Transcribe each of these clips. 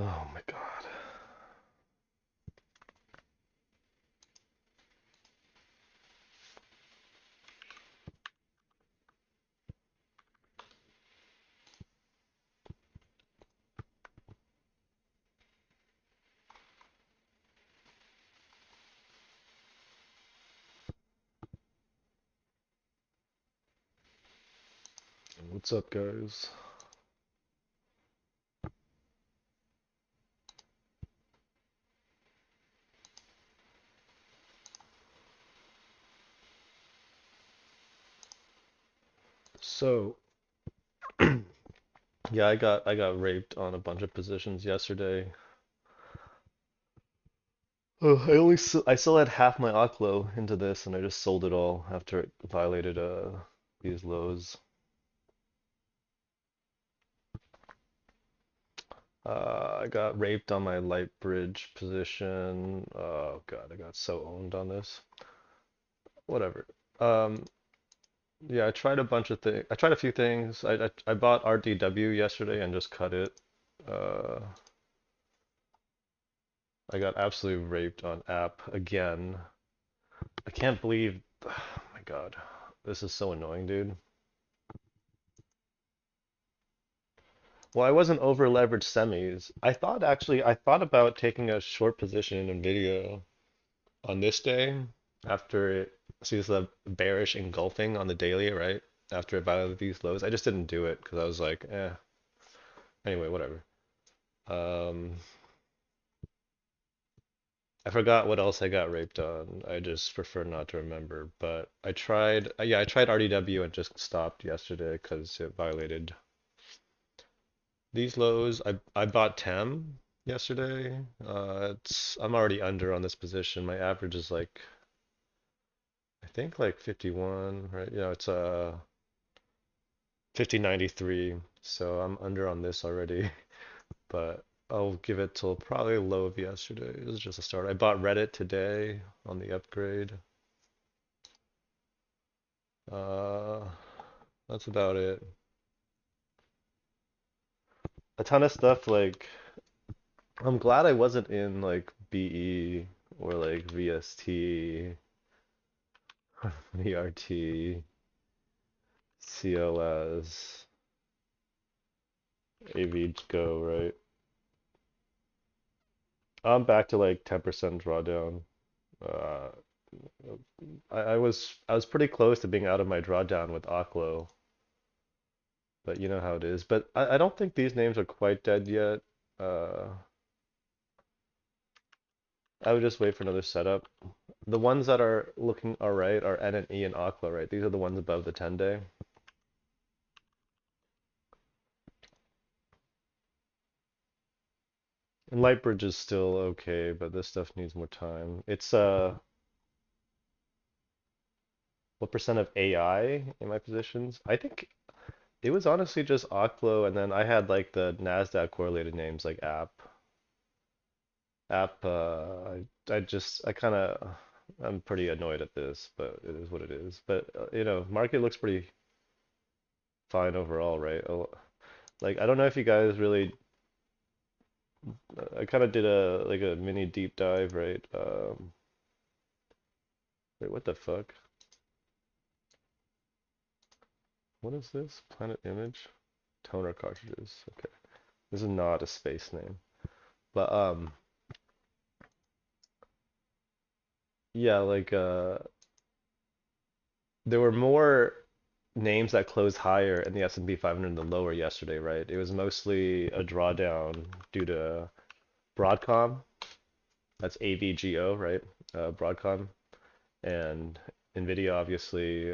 Oh my God. What's up, guys? So, yeah, I got raped on a bunch of positions yesterday. I still had half my Oklo into this, and I just sold it all after it violated these lows. I got raped on my light bridge position. Oh God, I got so owned on this. Whatever. Um, yeah, I tried a bunch of things. I tried a few things. I bought RDW yesterday and just cut it. Uh, I got absolutely raped on app again. I can't believe. Oh my God, this is so annoying, dude. Well, I wasn't over leveraged semis. I thought about taking a short position in Nvidia on this day after it sees the bearish engulfing on the daily, right? After it violated these lows. I just didn't do it because I was like, eh. Anyway, whatever. Um, I forgot what else I got raped on. I just prefer not to remember. But I tried, yeah, I tried RDW and just stopped yesterday because it violated these lows. I bought TEM yesterday. I'm already under on this position. My average is like I think like 51, right? Yeah, it's 5093. So I'm under on this already, but I'll give it till probably low of yesterday. It was just a start. I bought Reddit today on the upgrade. Uh, that's about it. A ton of stuff like I'm glad I wasn't in like BE or like VST, VRT, CLS, AV Go, right? I'm back to like 10% drawdown. Uh, I was pretty close to being out of my drawdown with Oklo, but you know how it is. But I don't think these names are quite dead yet. Uh, I would just wait for another setup. The ones that are looking alright are N and E and Oklo, right? These are the ones above the 10 day. And Lightbridge is still okay, but this stuff needs more time. It's what percent of AI in my positions? I think it was honestly just Oklo, and then I had like the Nasdaq correlated names like App. I kind of I'm pretty annoyed at this, but it is what it is. But market looks pretty fine overall, right? Like I don't know if you guys really. I kind of did a mini deep dive, right? Wait, what the fuck? What is this? Planet Image? Toner cartridges. Okay. This is not a space name. But yeah, like there were more names that closed higher in the S&P 500 than lower yesterday, right? It was mostly a drawdown due to Broadcom. That's AVGO, right? Broadcom and Nvidia, obviously.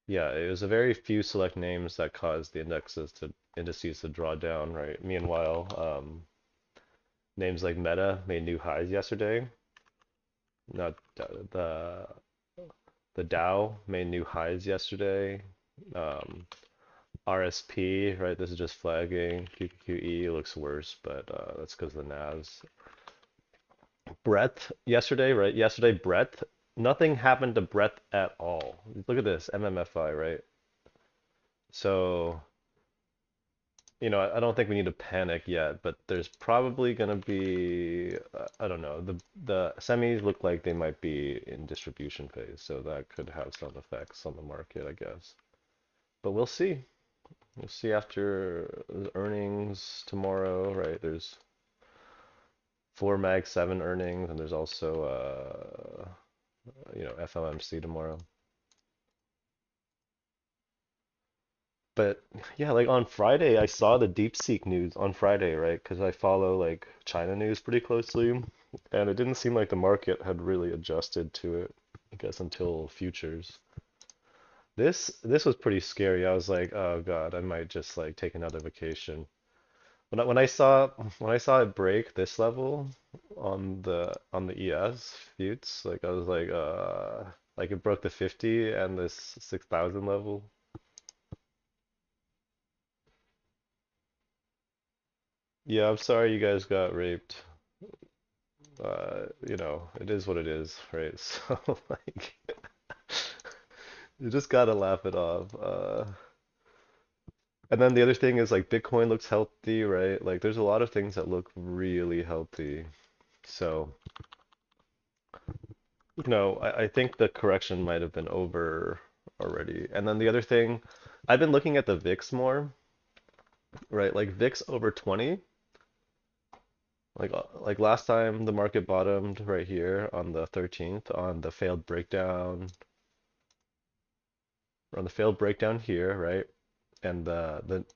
Yeah, it was a very few select names that caused the indices to draw down, right? Meanwhile, names like Meta made new highs yesterday. Not the Dow made new highs yesterday. Um, RSP, right? This is just flagging. QQE looks worse, but that's because of the NAS. Breadth yesterday, right? Yesterday, breadth. Nothing happened to breadth at all. Look at this, MMFI, right? So I don't think we need to panic yet, but there's probably going to be, I don't know, the semis look like they might be in distribution phase, so that could have some effects on the market, I guess. But we'll see. We'll see after the earnings tomorrow, right? There's 4 Mag 7 earnings, and there's also FOMC tomorrow. But yeah, like on Friday, I saw the DeepSeek news on Friday, right? Because I follow like China news pretty closely, and it didn't seem like the market had really adjusted to it, I guess, until futures. This was pretty scary. I was like, oh God, I might just like take another vacation. When I saw it break this level on the ES futes, like I was like it broke the 50 and this 6,000 level. Yeah, I'm sorry you guys got raped. It is what it is, right? So like you just gotta laugh it off. And then the other thing is like Bitcoin looks healthy, right? Like there's a lot of things that look really healthy. So, I think the correction might have been over already. And then the other thing, I've been looking at the VIX more, right? Like VIX over 20. Like last time the market bottomed right here on the 13th on the failed breakdown, or on the failed breakdown here, right? And the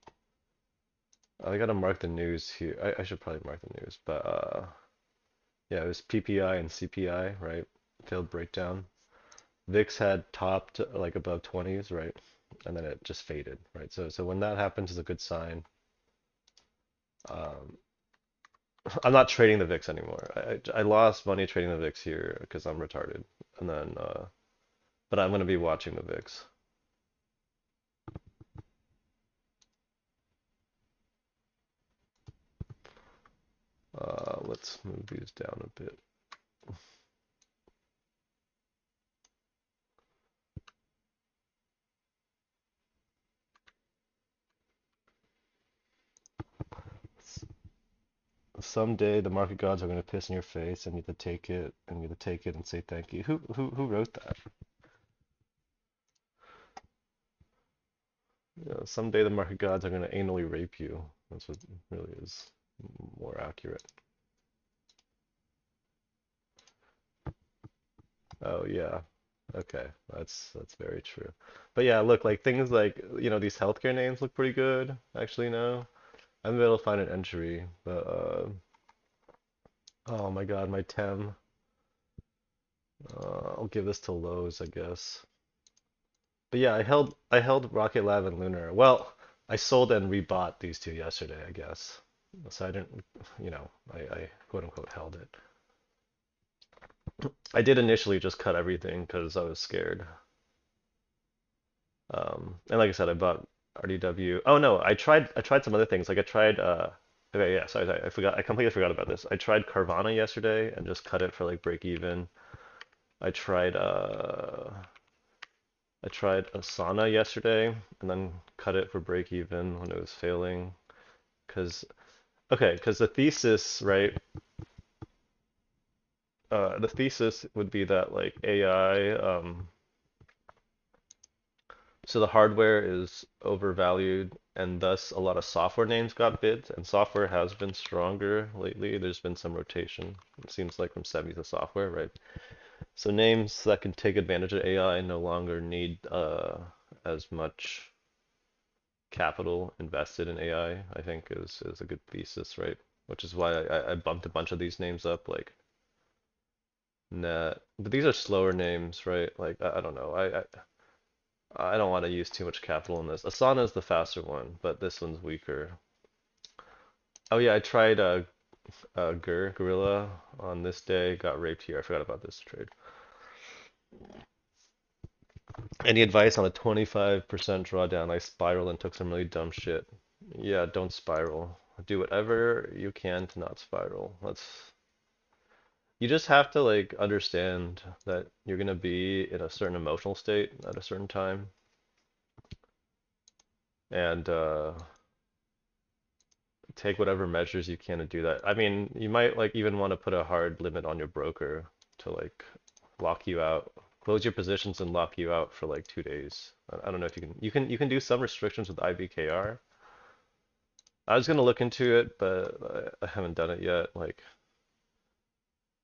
I gotta mark the news here. I should probably mark the news, but yeah, it was PPI and CPI, right? Failed breakdown. VIX had topped like above 20s, right? And then it just faded, right? So when that happens is a good sign. Um, I'm not trading the VIX anymore. I lost money trading the VIX here because I'm retarded. And then but I'm gonna be watching the VIX. Let's move these down a bit. Someday the market gods are gonna piss in your face and you have to take it and you have to take it and say thank you. Who wrote that? Someday the market gods are gonna anally rape you. That's what really is more accurate. Oh yeah. Okay. That's very true. But yeah, look, like things like, these healthcare names look pretty good, actually now. I'm able to find an entry, but oh my God, my Tem. I'll give this to Lowe's, I guess. But yeah, I held Rocket Lab and Lunar. Well, I sold and rebought these two yesterday, I guess. So I didn't, I quote unquote held it. I did initially just cut everything because I was scared. And like I said, I bought RDW. Oh no, I tried some other things. Like I tried okay, yeah, sorry, I forgot. I completely forgot about this. I tried Carvana yesterday and just cut it for like break even. I tried Asana yesterday and then cut it for break even when it was failing. Cause okay, cause the thesis, right? The thesis would be that like AI, so the hardware is overvalued, and thus a lot of software names got bid, and software has been stronger lately. There's been some rotation, it seems like from semis to software, right? So names that can take advantage of AI no longer need as much capital invested in AI, I think is a good thesis, right? Which is why I bumped a bunch of these names up, like Net. But these are slower names, right? Like I don't know. I don't want to use too much capital in this. Asana is the faster one, but this one's weaker. Oh yeah, I tried Gorilla on this day. Got raped here. I forgot about this trade. Any advice on a 25% drawdown? I spiraled and took some really dumb shit. Yeah, don't spiral. Do whatever you can to not spiral. You just have to like understand that you're gonna be in a certain emotional state at a certain time. And take whatever measures you can to do that. I mean, you might like even want to put a hard limit on your broker to like lock you out, close your positions and lock you out for like 2 days. I don't know if you can. You can do some restrictions with IBKR. I was gonna look into it, but I haven't done it yet. Like,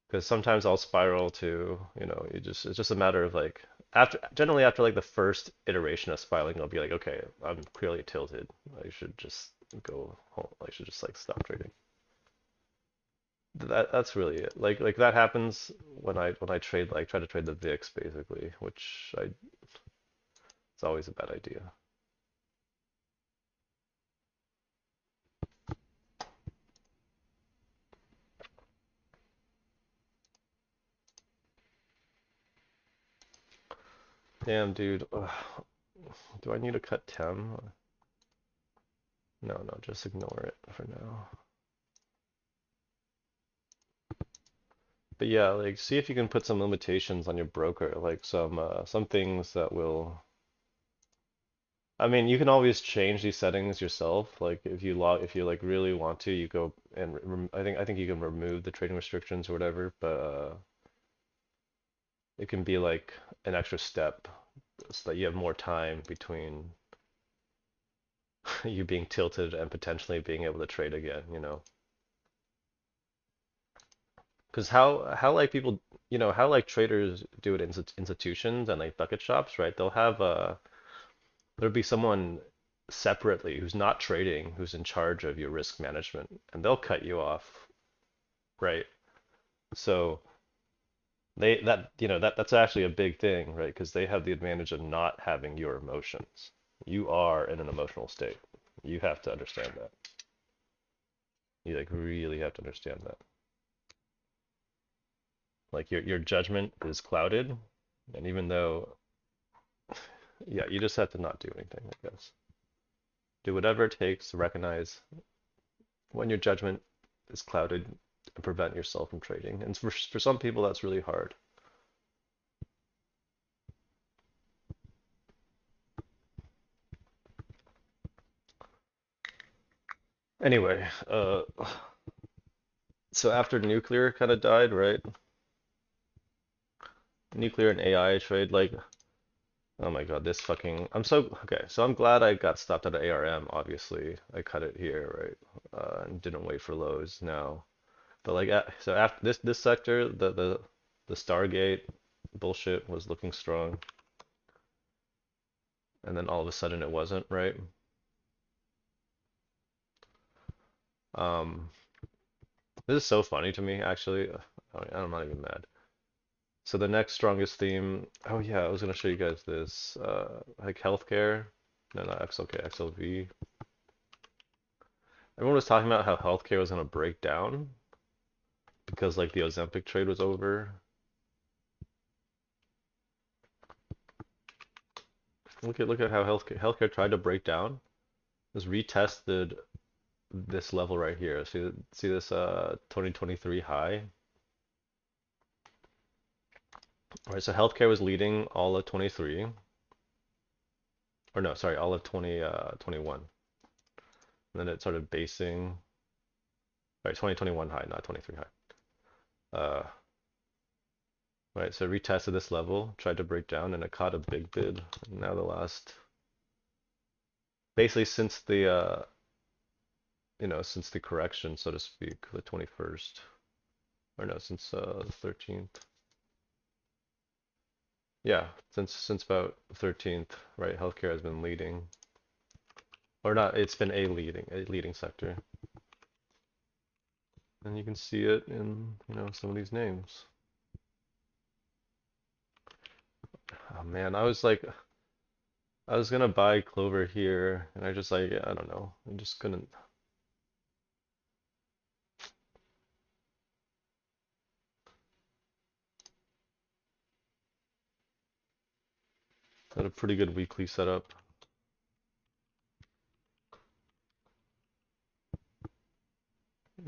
because sometimes I'll spiral to, you just it's just a matter of like generally after like the first iteration of spiraling, I'll be like, okay, I'm clearly tilted. I should just go home. I should just like stop trading. That's really it. Like that happens when I trade like try to trade the VIX basically, which I it's always a bad idea. Damn, dude. Ugh. Do I need to cut Tem? No, no, just ignore it for now. But yeah, like see if you can put some limitations on your broker, like some things that will. I mean, you can always change these settings yourself. Like if you like really want to, you go and I think you can remove the trading restrictions or whatever, but it can be like an extra step so that you have more time between you being tilted and potentially being able to trade again, you know? Because how like people, how like traders do it in institutions and like bucket shops, right? There'll be someone separately who's not trading, who's in charge of your risk management, and they'll cut you off, right? So that's actually a big thing, right? Because they have the advantage of not having your emotions. You are in an emotional state. You have to understand that. You like really have to understand that. Like your judgment is clouded, and even though, yeah, you just have to not do anything, I guess. Do whatever it takes to recognize when your judgment is clouded and prevent yourself from trading. And for some people, that's really hard. Anyway, so after nuclear kind of died, right? Nuclear and AI trade, like, oh my God, this fucking, okay, so I'm glad I got stopped at ARM, obviously. I cut it here, right? And didn't wait for lows now. But like, so after this sector, the Stargate bullshit was looking strong, and then all of a sudden it wasn't, right? Um, this is so funny to me, actually. I'm not even mad. So the next strongest theme, oh yeah, I was gonna show you guys this, like healthcare. No, not XLK, XLV. Everyone was talking about how healthcare was gonna break down because like the Ozempic trade was over. Look at how healthcare tried to break down. It was retested this level right here. See this 2023 high? All right, so healthcare was leading all of 23, or no, sorry, all of 21. And then it started basing, right, 2021 high, not 23 high. Right, so retested this level, tried to break down, and it caught a big bid. Now basically since the correction, so to speak, the 21st, or no, since the 13th. Yeah, since about 13th, right? Healthcare has been leading, or not? It's been a leading sector, and you can see it in some of these names. Oh man, I was gonna buy Clover here, and I just like I don't know, I just couldn't. Had a pretty good weekly setup.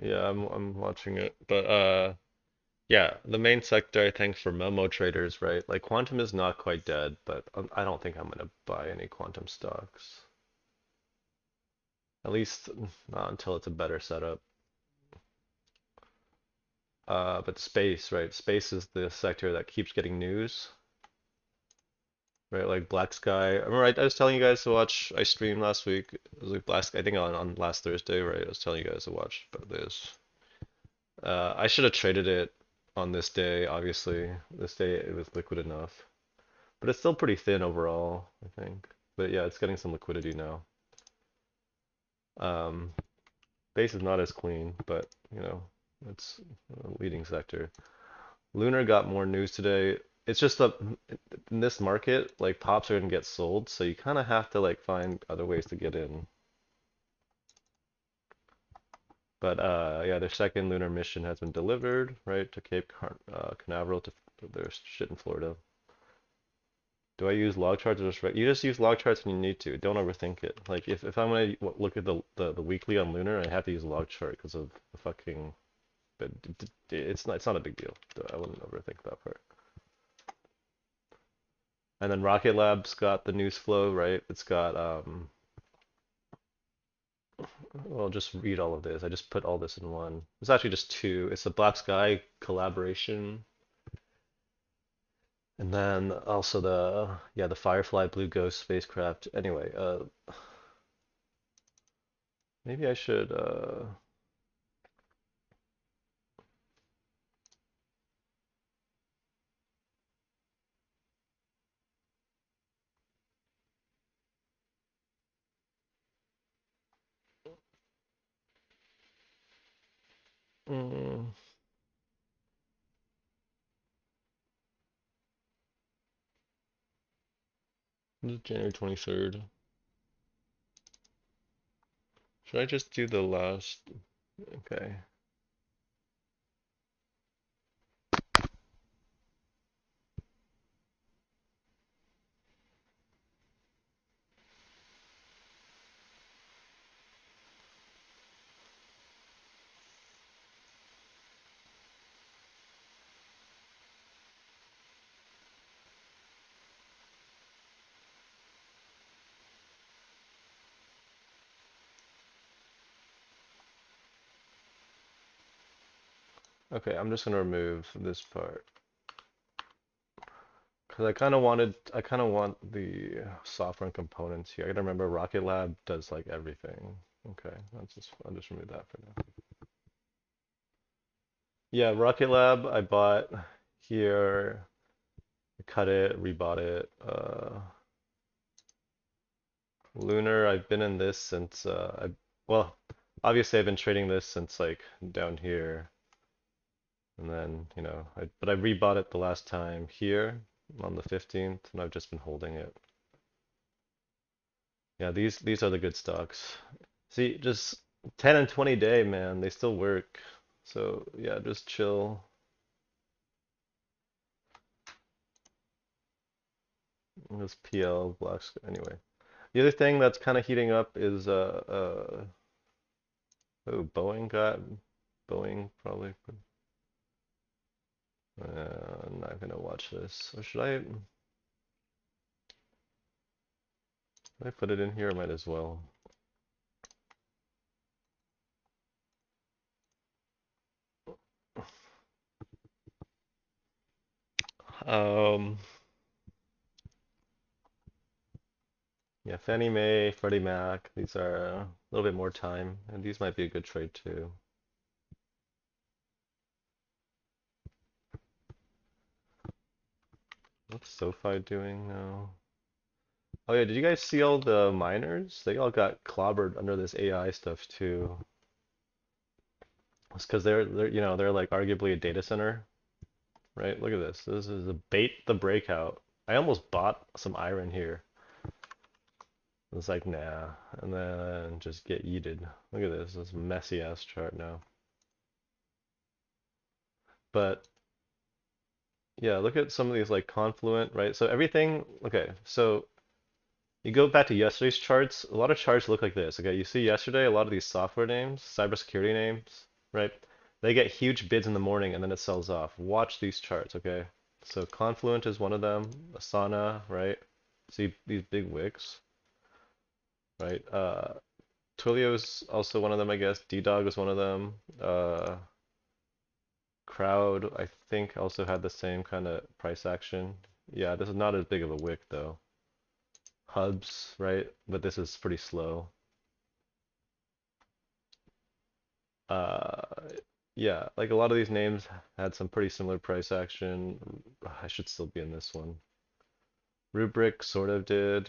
Yeah, I'm watching it, but yeah, the main sector I think for Momo traders, right? Like quantum is not quite dead, but I don't think I'm gonna buy any quantum stocks. At least not until it's a better setup. But space, right? Space is the sector that keeps getting news, right? Like Black Sky. I remember I was telling you guys to watch. I streamed last week. It was like Black Sky, I think on last Thursday, right? I was telling you guys to watch about this. I should have traded it on this day, obviously. This day it was liquid enough. But it's still pretty thin overall, I think. But yeah, it's getting some liquidity now. Um, Base is not as clean, but you know, it's a leading sector. Lunar got more news today. It's just that in this market, like pops are gonna get sold, so you kind of have to like find other ways to get in. But yeah, their second lunar mission has been delivered, right, to Canaveral to their shit in Florida. Do I use log charts or just you just use log charts when you need to. Don't overthink it. Like if I'm gonna look at the weekly on Lunar, I have to use a log chart because of the fucking. But it's not a big deal. I wouldn't overthink that part. And then Rocket Lab's got the news flow, right? It's got well, just read all of this. I just put all this in one. It's actually just two. It's the Black Sky collaboration, and then also the Firefly Blue Ghost spacecraft. Anyway, maybe I should mm, January 23rd. Should I just do the last? Okay. Okay, I'm just gonna remove this part. Because I kind of want the software and components here. I gotta remember Rocket Lab does like everything. Okay, I'll just remove that for now. Yeah, Rocket Lab I bought here, cut it, rebought it. Lunar, I've been in this since well, obviously I've been trading this since like down here, and then but I rebought it the last time here on the 15th, and I've just been holding it. Yeah, these are the good stocks. See, just 10 and 20 day, man, they still work. So yeah, just chill. This PL blocks anyway. The other thing that's kind of heating up is oh, Boeing probably. I'm not gonna watch this. Or should I put it in here? I might as well. Um, yeah, Fannie Mae, Freddie Mac. These are a little bit more time, and these might be a good trade too. What's SoFi doing now? Oh yeah, did you guys see all the miners? They all got clobbered under this AI stuff too. It's because they're like arguably a data center, right? Look at this. This is a bait the breakout. I almost bought some iron here. It's like nah, and then just get yeeted. Look at this messy ass chart now. But yeah, look at some of these like Confluent, right? So everything, okay, so you go back to yesterday's charts, a lot of charts look like this. Okay, you see yesterday a lot of these software names, cybersecurity names, right? They get huge bids in the morning and then it sells off. Watch these charts, okay? So Confluent is one of them, Asana, right? See these big wicks, right? Twilio's also one of them, I guess. D-Dog was one of them. Crowd, I think, also had the same kind of price action. Yeah, this is not as big of a wick though. Hubs, right? But this is pretty slow. Uh, yeah, like a lot of these names had some pretty similar price action. I should still be in this one. Rubrik sort of did.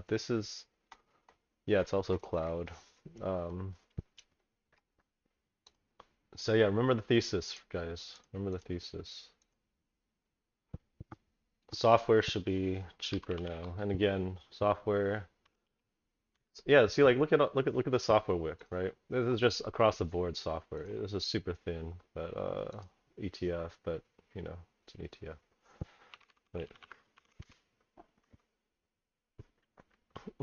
This is, yeah, it's also Cloud. Um, so yeah, remember the thesis, guys. Remember the thesis. Software should be cheaper now. And again, software. Yeah, see, like look at the software wick, right? This is just across the board software. This is super thin, but ETF, but you know, it's an ETF. Right.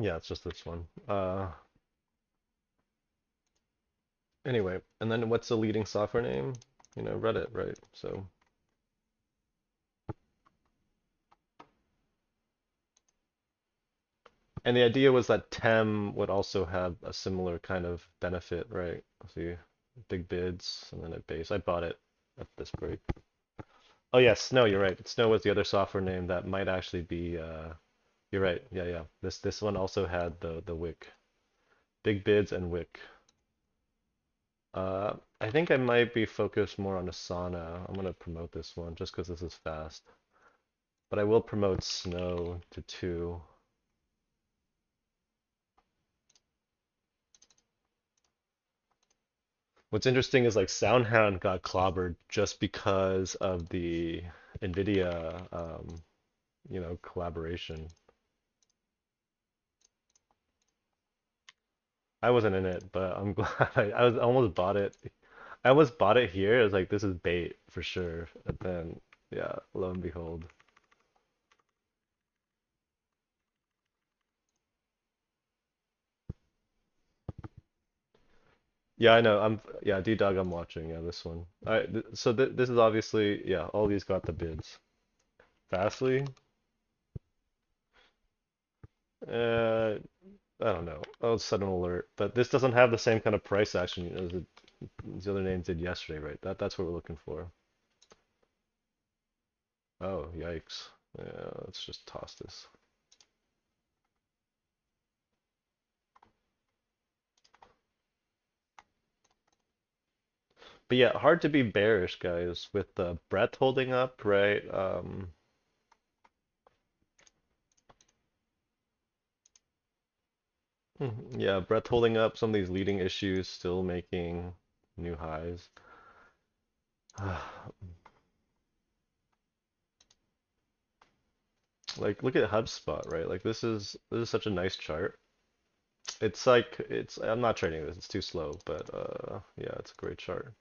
Yeah, it's just this one. Anyway, and then what's the leading software name? You know, Reddit, right? So, and the idea was that TEM would also have a similar kind of benefit, right? See, big bids, and then at base. I bought it at this break. Oh yeah, Snow, you're right. Snow was the other software name that might actually be you're right. Yeah, yeah. This one also had the wick. Big bids and wick. I think I might be focused more on Asana. I'm gonna promote this one just because this is fast. But I will promote Snow to 2. What's interesting is like SoundHound got clobbered just because of the NVIDIA collaboration. I wasn't in it, but I'm glad I was almost bought it. I almost bought it here. I was like, this is bait for sure. And then, yeah, lo and behold. Yeah, I know. Yeah, D-Dog, I'm watching. Yeah, this one. So this is obviously, yeah, all these got the bids. Fastly, uh, I don't know. Oh, sudden alert. But this doesn't have the same kind of price action as the other names did yesterday, right? That's what we're looking for. Oh, yikes. Yeah, let's just toss this. But yeah, hard to be bearish, guys, with the breadth holding up, right? Yeah, breadth holding up, some of these leading issues still making new highs. Like, look at HubSpot, right? Like, this is such a nice chart. It's like I'm not trading this, it's too slow, but yeah, it's a great chart.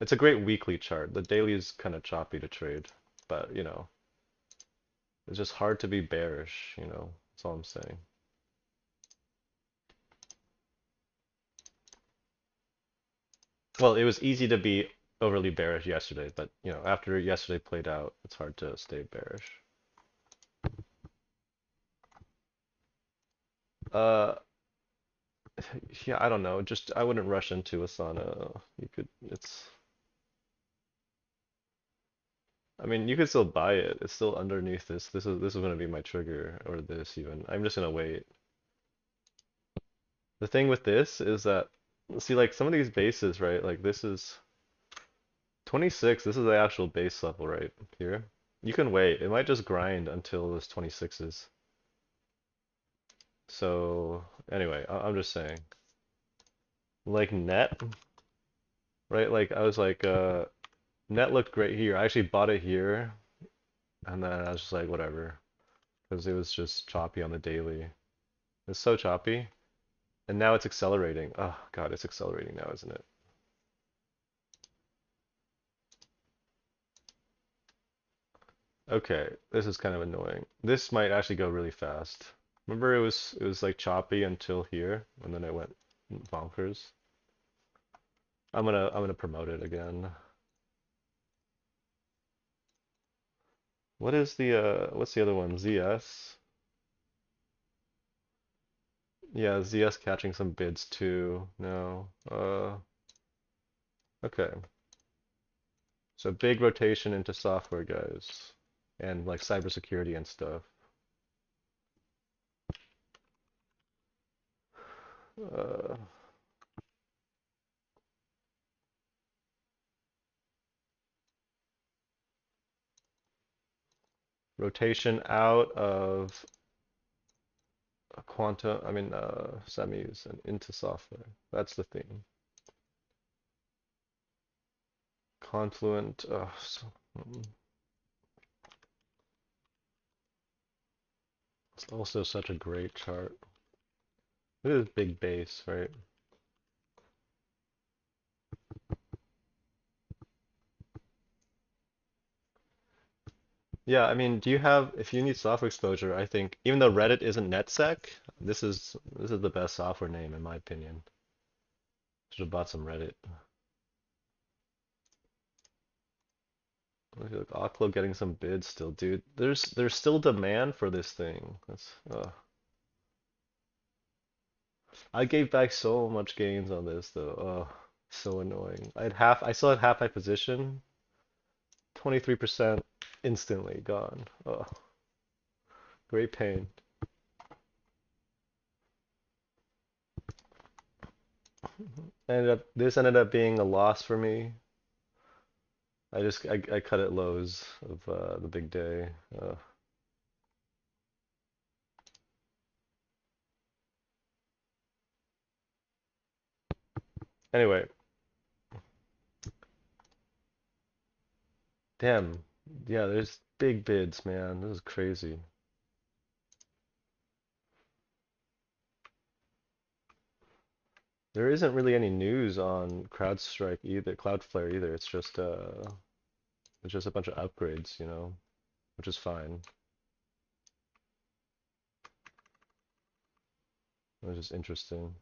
It's a great weekly chart. The daily is kind of choppy to trade, but it's just hard to be bearish. That's all I'm saying. Well, it was easy to be overly bearish yesterday, but after yesterday played out, it's hard to stay bearish. Uh, yeah, I don't know. Just I wouldn't rush into Asana. I mean, you could still buy it. It's still underneath this. This is gonna be my trigger, or this even. I'm just gonna wait. The thing with this is that, see, like some of these bases, right? Like this is 26. This is the actual base level right here. You can wait. It might just grind until this 26s. So anyway, I'm just saying. Like net, right? Like I was like, net looked great here. I actually bought it here, and then I was just like, whatever, because it was just choppy on the daily. It's so choppy, and now it's accelerating. Oh God, it's accelerating now, isn't it? Okay, this is kind of annoying. This might actually go really fast. Remember it was like choppy until here, and then it went bonkers. I'm gonna promote it again. What's the other one? ZS? Yeah, ZS catching some bids too. No. Okay. So big rotation into software, guys, and like cybersecurity and stuff. Uh, Rotation out of quantum, semis and into software. That's the theme. Confluent. It's also such a great chart. Look at this big base, right? Yeah, I mean, do you have, if you need software exposure, I think even though Reddit isn't NetSec, this is the best software name in my opinion. Should have bought some Reddit. Look, Oklo getting some bids still, dude. There's still demand for this thing. I gave back so much gains on this though. So annoying. I still had half my position. 23% instantly gone. Great pain. This ended up being a loss for me. I cut it lows of the big day. Anyway, damn. Yeah, there's big bids, man. This is crazy. There isn't really any news on CrowdStrike either, Cloudflare either. It's just a bunch of upgrades, which is fine. Which is interesting.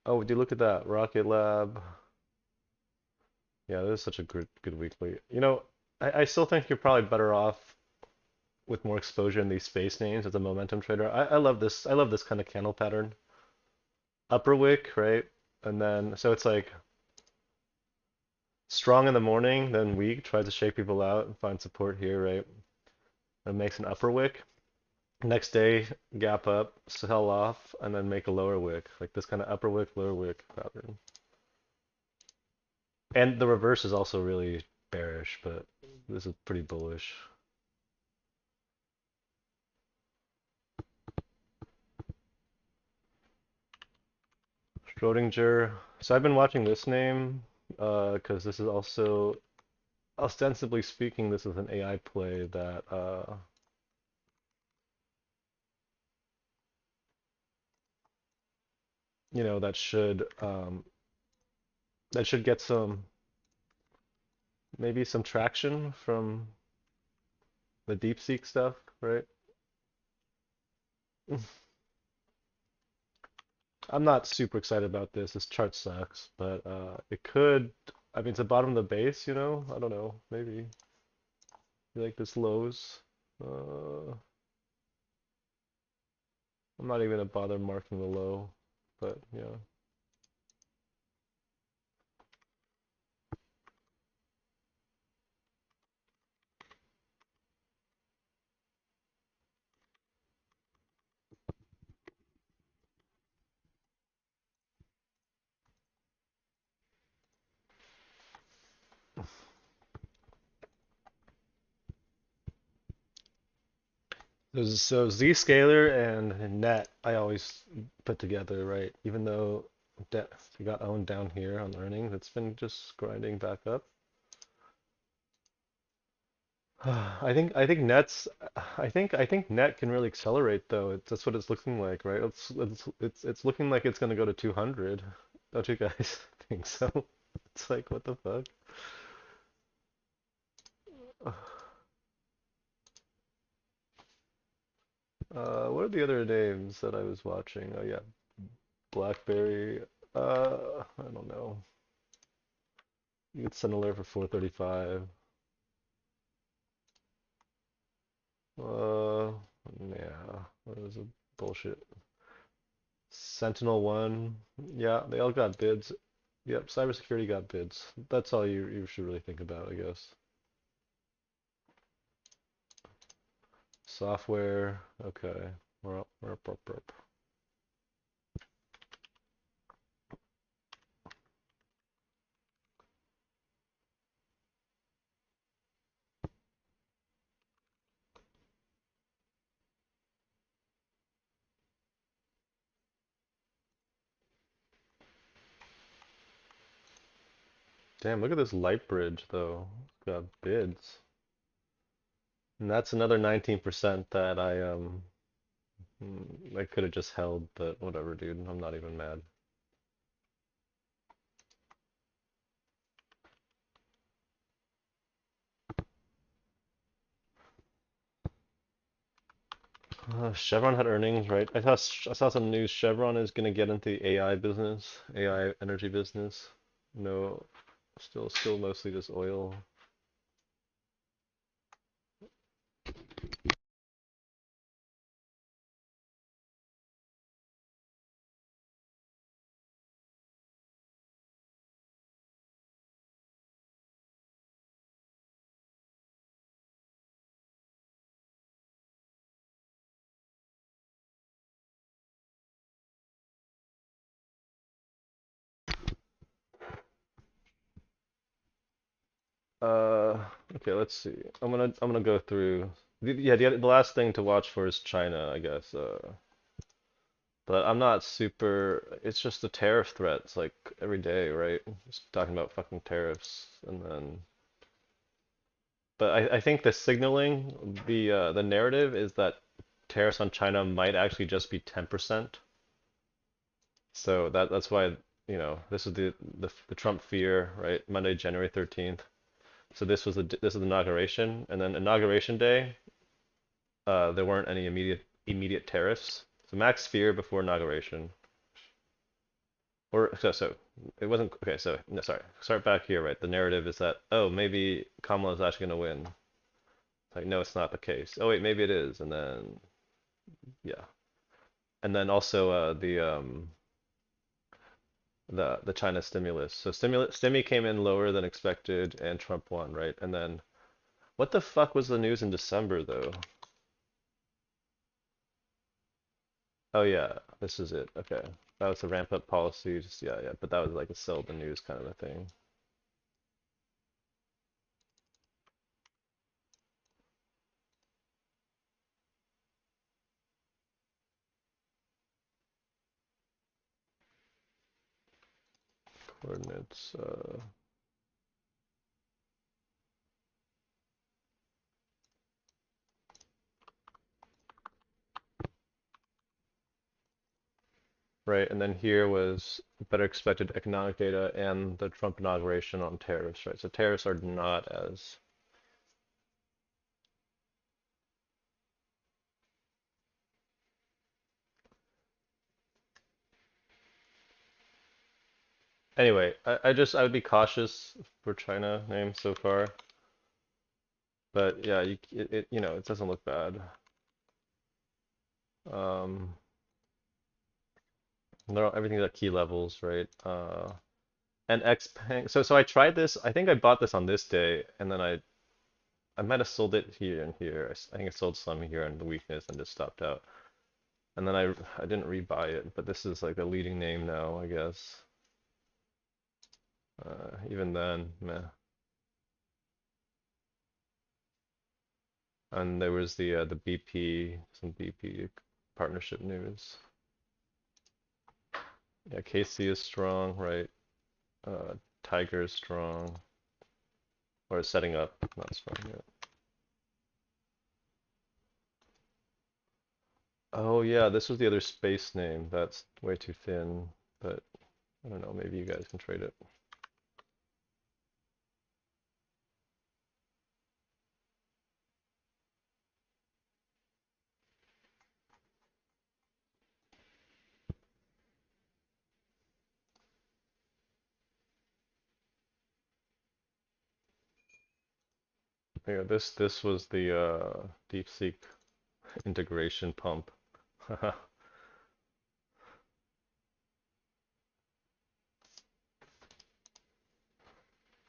Oh, would you look at that? Rocket Lab. Yeah, this is such a good weekly. I still think you're probably better off with more exposure in these space names as a momentum trader. I love this. I love this kind of candle pattern. Upper wick, right? And then so it's like strong in the morning, then weak, tries to shake people out and find support here, right? And makes an upper wick. Next day, gap up, sell off, and then make a lower wick. Like this kind of upper wick, lower wick pattern. And the reverse is also really bearish, but this is pretty bullish. Schrodinger. So I've been watching this name because this is also, ostensibly speaking, this is an AI play that should get maybe some traction from the DeepSeek stuff, right? I'm not super excited about this. This chart sucks, but it could. I mean, it's the bottom of the base, I don't know. Maybe you like this lows. Uh, I'm not even gonna bother marking the low, but yeah. So Zscaler and Net, I always put together, right? Even though we got owned down here on earnings, it's been just grinding back up. I think I think Net can really accelerate though. That's what it's looking like, right? It's looking like it's gonna go to 200. Don't you guys think so? It's like what the fuck? What are the other names that I was watching? Oh yeah, BlackBerry. I don't know. You could send a alert for 4:35. Uh, yeah, that was a bullshit. Sentinel One. Yeah, they all got bids. Yep, cybersecurity got bids. That's all you should really think about, I guess. Software. Okay. Rup. Damn, look at this light bridge though. It's got bids. And that's another 19% that I could have just held, but whatever, dude. I'm not even mad. Chevron had earnings, right? I saw some news. Chevron is gonna get into the AI business, AI energy business. No, still mostly just oil. Okay, let's see. I'm gonna go through. Yeah, the last thing to watch for is China, I guess. But I'm not super. It's just the tariff threats like every day, right? Just talking about fucking tariffs, and then. But I think the signaling, the narrative is that tariffs on China might actually just be 10%. So that's why, this is the Trump fear, right? Monday, January 13th. So this is the inauguration, and then inauguration day, there weren't any immediate tariffs. So max fear before inauguration. So it wasn't okay. So no, sorry. Start back here, right? The narrative is that, oh, maybe Kamala is actually going to win. It's like, no, it's not the case. Oh wait, maybe it is. And then yeah, and then also the China stimulus. So stimmy came in lower than expected, and Trump won, right? And then what the fuck was the news in December though? Oh yeah, this is it. Okay, that was the ramp up policy. Just yeah, but that was like a sell the news kind of a thing. Coordinates. Right, and then here was better expected economic data and the Trump inauguration on tariffs, right? So tariffs are not as. Anyway, I would be cautious for China names so far, but yeah, it doesn't look bad. Um, everything's at key levels, right? And Xpeng. So I tried this. I think I bought this on this day, and then I might have sold it here and here. I think I sold some here on the weakness and just stopped out. And then I didn't rebuy it, but this is like a leading name now, I guess. Even then, meh. And there was the some BP partnership news. Yeah, KC is strong, right? Tiger is strong, or is setting up, not strong yet. Oh yeah, this was the other space name. That's way too thin, but I don't know. Maybe you guys can trade it. Yeah, this was the DeepSeek integration pump.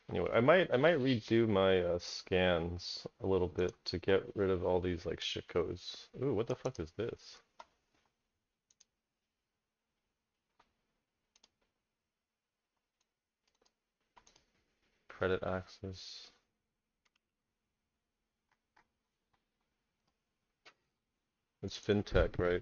Anyway, I might redo my scans a little bit to get rid of all these like shit codes. Ooh, what the fuck is this? Credit access. It's fintech, right?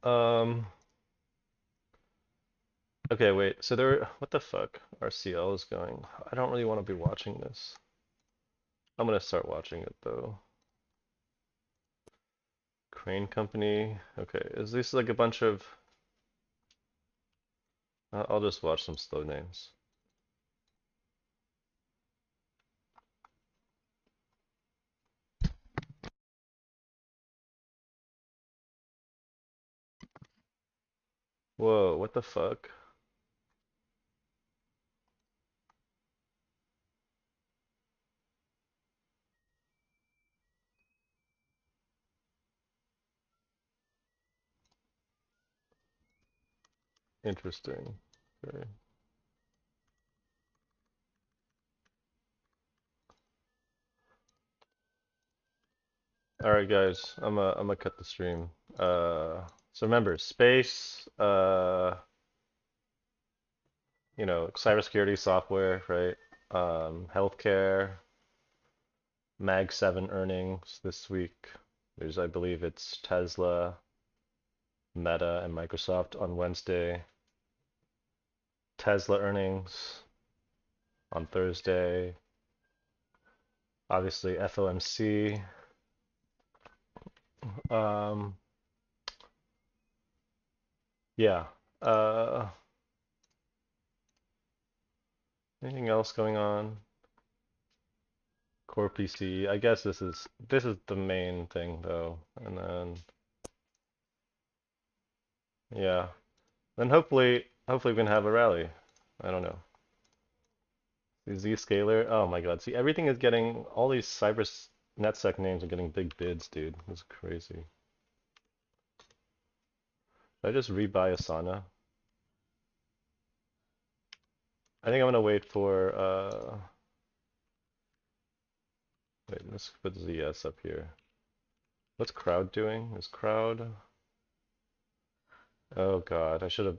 Um, okay, wait. So there, what the fuck? RCL is going. I don't really want to be watching this. I'm gonna start watching it though. Crane Company. Okay, is this like a bunch of I'll just watch some slow names. Whoa, what the fuck? Interesting. Very. All right, guys, I'm gonna cut the stream. So remember, space, cybersecurity software, right? Healthcare, Mag 7 earnings this week. I believe it's Tesla, Meta, and Microsoft on Wednesday. Tesla earnings on Thursday. Obviously, FOMC. Um, yeah. Uh, Anything else going on? Core PC. I guess this is the main thing though. And then yeah. Then hopefully we can have a rally. I don't know. The Zscaler. Oh my God. See, everything is getting all these NetSec names are getting big bids, dude. It's crazy. Should I just rebuy Asana? I think I'm gonna wait for wait, let's put ZS up here. What's Crowd doing? Is Crowd? Oh God, I should have.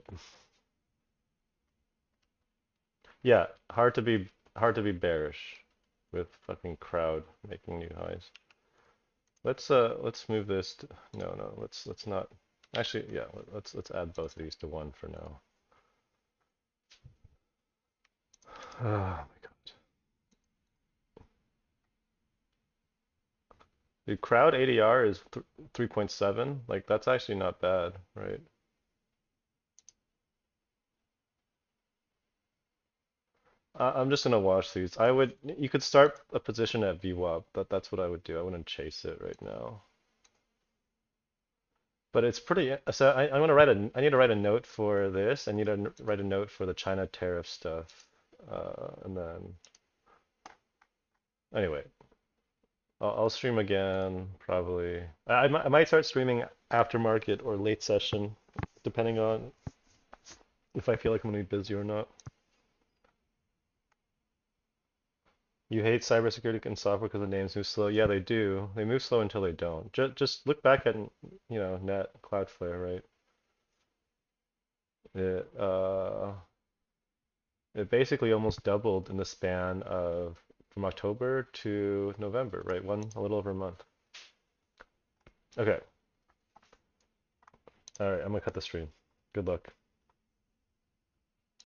Yeah, hard to be bearish with fucking Crowd making new highs. Let's move this to, no, let's not. Actually, yeah, let's add both of these to one for now. Oh my God. The Crowd ADR is 3.7. Like that's actually not bad, right? I'm just gonna watch these. You could start a position at VWAP. That's what I would do. I wouldn't chase it right now. But it's pretty. So I'm gonna I need to write a note for this. I need to write a note for the China tariff stuff. And then anyway, I'll stream again probably. I might start streaming after market or late session, depending on if I feel like I'm gonna be busy or not. You hate cybersecurity and software because the names move slow. Yeah, they do. They move slow until they don't. Just look back at, Net, Cloudflare, right? It uh it basically almost doubled in the span of from October to November, right? A little over a month. Okay. All right, I'm gonna cut the stream. Good luck.